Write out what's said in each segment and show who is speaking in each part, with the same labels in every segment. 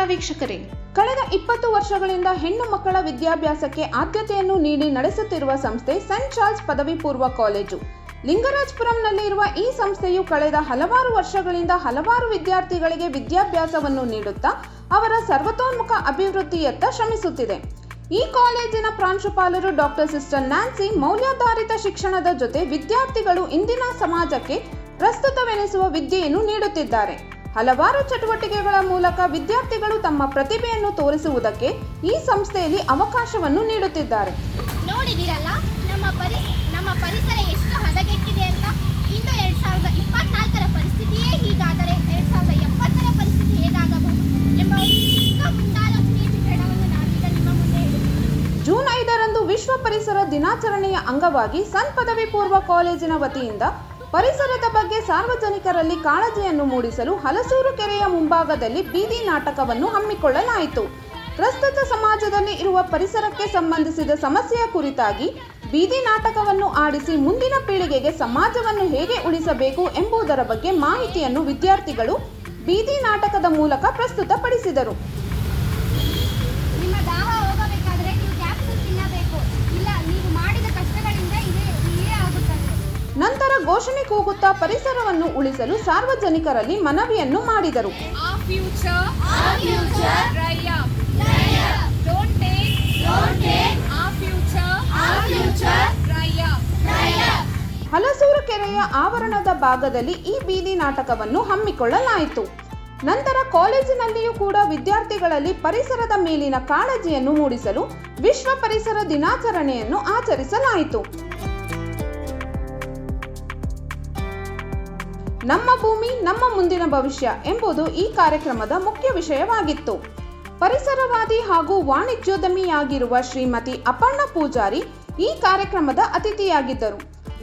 Speaker 1: ವೀಕ್ಷಕರೇ, ಕಳೆದ 20 ವರ್ಷಗಳಿಂದ ಹೆಣ್ಣು ಮಕ್ಕಳ ವಿದ್ಯಾಭ್ಯಾಸಕ್ಕೆ ಆದ್ಯತೆಯನ್ನು ನೀಡಿ ನಡೆಸುತ್ತಿರುವ ಸಂಸ್ಥೆ ಸೆಂಟ್ ಚಾರ್ಲ್ಸ್ ಪದವಿ ಪೂರ್ವ ಕಾಲೇಜು. ಲಿಂಗರಾಜಪುರಂನಲ್ಲಿ ಇರುವ ಈ ಸಂಸ್ಥೆಯು ಕಳೆದ ಹಲವಾರು ವರ್ಷಗಳಿಂದ ಹಲವಾರು ವಿದ್ಯಾರ್ಥಿಗಳಿಗೆ ವಿದ್ಯಾಭ್ಯಾಸವನ್ನು ನೀಡುತ್ತಾ ಅವರ ಸರ್ವತೋನ್ಮುಖ ಅಭಿವೃದ್ಧಿಯತ್ತ ಶ್ರಮಿಸುತ್ತಿದೆ. ಈ ಕಾಲೇಜಿನ ಪ್ರಾಂಶುಪಾಲರು ಡಾಕ್ಟರ್ ಸಿಸ್ಟರ್ ನ್ಯಾನ್ಸಿ ಮೌಲ್ಯಾಧಾರಿತ ಶಿಕ್ಷಣದ ಜೊತೆ ವಿದ್ಯಾರ್ಥಿಗಳು ಇಂದಿನ ಸಮಾಜಕ್ಕೆ ಪ್ರಸ್ತುತವೆನಿಸುವ ವಿದ್ಯೆಯನ್ನು ನೀಡುತ್ತಿದ್ದಾರೆ. ಹಲವಾರು ಚಟುವಟಿಕೆಗಳ ಮೂಲಕ ವಿದ್ಯಾರ್ಥಿಗಳು ತಮ್ಮ ಪ್ರತಿಭೆಯನ್ನು ತೋರಿಸುವುದಕ್ಕೆ ಈ ಸಂಸ್ಥೆಯಲ್ಲಿ ಅವಕಾಶವನ್ನು ನೀಡುತ್ತಿದ್ದಾರೆ.
Speaker 2: ನೋಡಿದಿರಲ್ಲ ನಮ್ಮ ಪರಿಸರ ಎಷ್ಟು ಹದಗೆಟ್ಟಿದೆ ಅಂತ. ಇನ್ನು 2024ರ ಪರಿಸ್ಥಿತಿಯೇ ಹೀಗಾದರೆ 2070ರ ಪರಿಸ್ಥಿತಿ ಹೇಗಾಗಬಹುದು ಎಂಬ ಮುಂದಾಲೋಚನೆಯ ಚಿತ್ರಣವನ್ನು ನಾವೀಗ ನಿಮ್ಮ ಮುಂದೆ ಇಡುತ್ತೇವೆ.
Speaker 1: ಜೂನ್ 5ರಂದು ವಿಶ್ವ ಪರಿಸರ ದಿನಾಚರಣೆಯ ಅಂಗವಾಗಿ ಸನ್ ಪದವಿ ಪೂರ್ವ ಕಾಲೇಜಿನ ವತಿಯಿಂದ ಪರಿಸರದ ಬಗ್ಗೆ ಸಾರ್ವಜನಿಕರಲ್ಲಿ ಕಾಳಜಿಯನ್ನು ಮೂಡಿಸಲು ಹಲಸೂರು ಕೆರೆಯ ಮುಂಭಾಗದಲ್ಲಿ ಬೀದಿ ನಾಟಕವನ್ನು ಹಮ್ಮಿಕೊಳ್ಳಲಾಯಿತು. ಪ್ರಸ್ತುತ ಸಮಾಜದಲ್ಲಿ ಇರುವ ಪರಿಸರಕ್ಕೆ ಸಂಬಂಧಿಸಿದ ಸಮಸ್ಯೆಯ ಕುರಿತಾಗಿ ಬೀದಿ ನಾಟಕವನ್ನು ಆಡಿಸಿ ಮುಂದಿನ ಪೀಳಿಗೆಗೆ ಸಮಾಜವನ್ನು ಹೇಗೆ ಉಳಿಸಬೇಕು ಎಂಬುದರ ಬಗ್ಗೆ ಮಾಹಿತಿಯನ್ನು ವಿದ್ಯಾರ್ಥಿಗಳು ಬೀದಿ ನಾಟಕದ ಮೂಲಕ ಪ್ರಸ್ತುತಪಡಿಸಿದರು. ನಂತರ ಘೋಷಣೆ ಕೂಗುತ್ತಾ ಪರಿಸರವನ್ನು ಉಳಿಸಲು ಸಾರ್ವಜನಿಕರಲ್ಲಿ ಮನವಿಯನ್ನು ಮಾಡಿದರು. ಹಲಸೂರು ಕೆರೆಯ ಆವರಣದ ಭಾಗದಲ್ಲಿ ಈ ಬೀದಿ ನಾಟಕವನ್ನು ಹಮ್ಮಿಕೊಳ್ಳಲಾಯಿತು. ನಂತರ ಕಾಲೇಜಿನಲ್ಲಿಯೂ ಕೂಡ ವಿದ್ಯಾರ್ಥಿಗಳಲ್ಲಿ ಪರಿಸರದ ಮೇಲಿನ ಕಾಳಜಿಯನ್ನು ಮೂಡಿಸಲು ವಿಶ್ವ ಪರಿಸರ ದಿನಾಚರಣೆಯನ್ನು ಆಚರಿಸಲಾಯಿತು. ನಮ್ಮ ಭೂಮಿ ನಮ್ಮ ಮುಂದಿನ ಭವಿಷ್ಯ ಎಂಬುದು ಈ ಕಾರ್ಯಕ್ರಮದ ಮುಖ್ಯ ವಿಷಯವಾಗಿತ್ತು. ಪರಿಸರವಾದಿ ಹಾಗೂ ವಾಣಿಜ್ಯೋದ್ಯಮಿಯಾಗಿರುವ ಶ್ರೀಮತಿ ಅಪರ್ಣ ಪೂಜಾರಿ ಈ ಕಾರ್ಯಕ್ರಮದ ಅತಿಥಿಯಾಗಿದ್ದರು.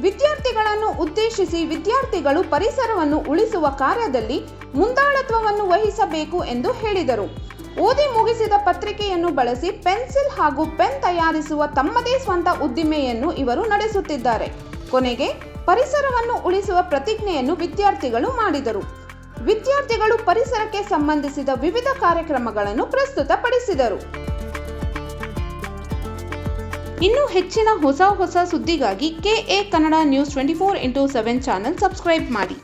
Speaker 1: ವಿದ್ಯಾರ್ಥಿಗಳನ್ನು ಉದ್ದೇಶಿಸಿ ವಿದ್ಯಾರ್ಥಿಗಳು ಪರಿಸರವನ್ನು ಉಳಿಸುವ ಕಾರ್ಯದಲ್ಲಿ ಮುಂದಾಳತ್ವವನ್ನು ವಹಿಸಬೇಕು ಎಂದು ಹೇಳಿದರು. ಓದಿ ಮುಗಿಸಿದ ಪತ್ರಿಕೆಯನ್ನು ಬಳಸಿ ಪೆನ್ಸಿಲ್ ಹಾಗೂ ಪೆನ್ ತಯಾರಿಸುವ ತಮ್ಮದೇ ಸ್ವಂತ ಉದ್ದಿಮೆಯನ್ನು ಇವರು ನಡೆಸುತ್ತಿದ್ದಾರೆ. ಕೊನೆಗೆ ಪರಿಸರವನ್ನು ಉಳಿಸುವ ಪ್ರತಿಜ್ಞೆಯನ್ನು ವಿದ್ಯಾರ್ಥಿಗಳು ಮಾಡಿದರು. ವಿದ್ಯಾರ್ಥಿಗಳು ಪರಿಸರಕ್ಕೆ ಸಂಬಂಧಿಸಿದ ವಿವಿಧ ಕಾರ್ಯಕ್ರಮಗಳನ್ನು ಪ್ರಸ್ತುತಪಡಿಸಿದರು. ಇನ್ನು ಹೆಚ್ಚಿನ ಹೊಸ ಸುದ್ದಿಗಾಗಿ KA Kannada news 24x7 channel subscribe ಮಾಡಿ.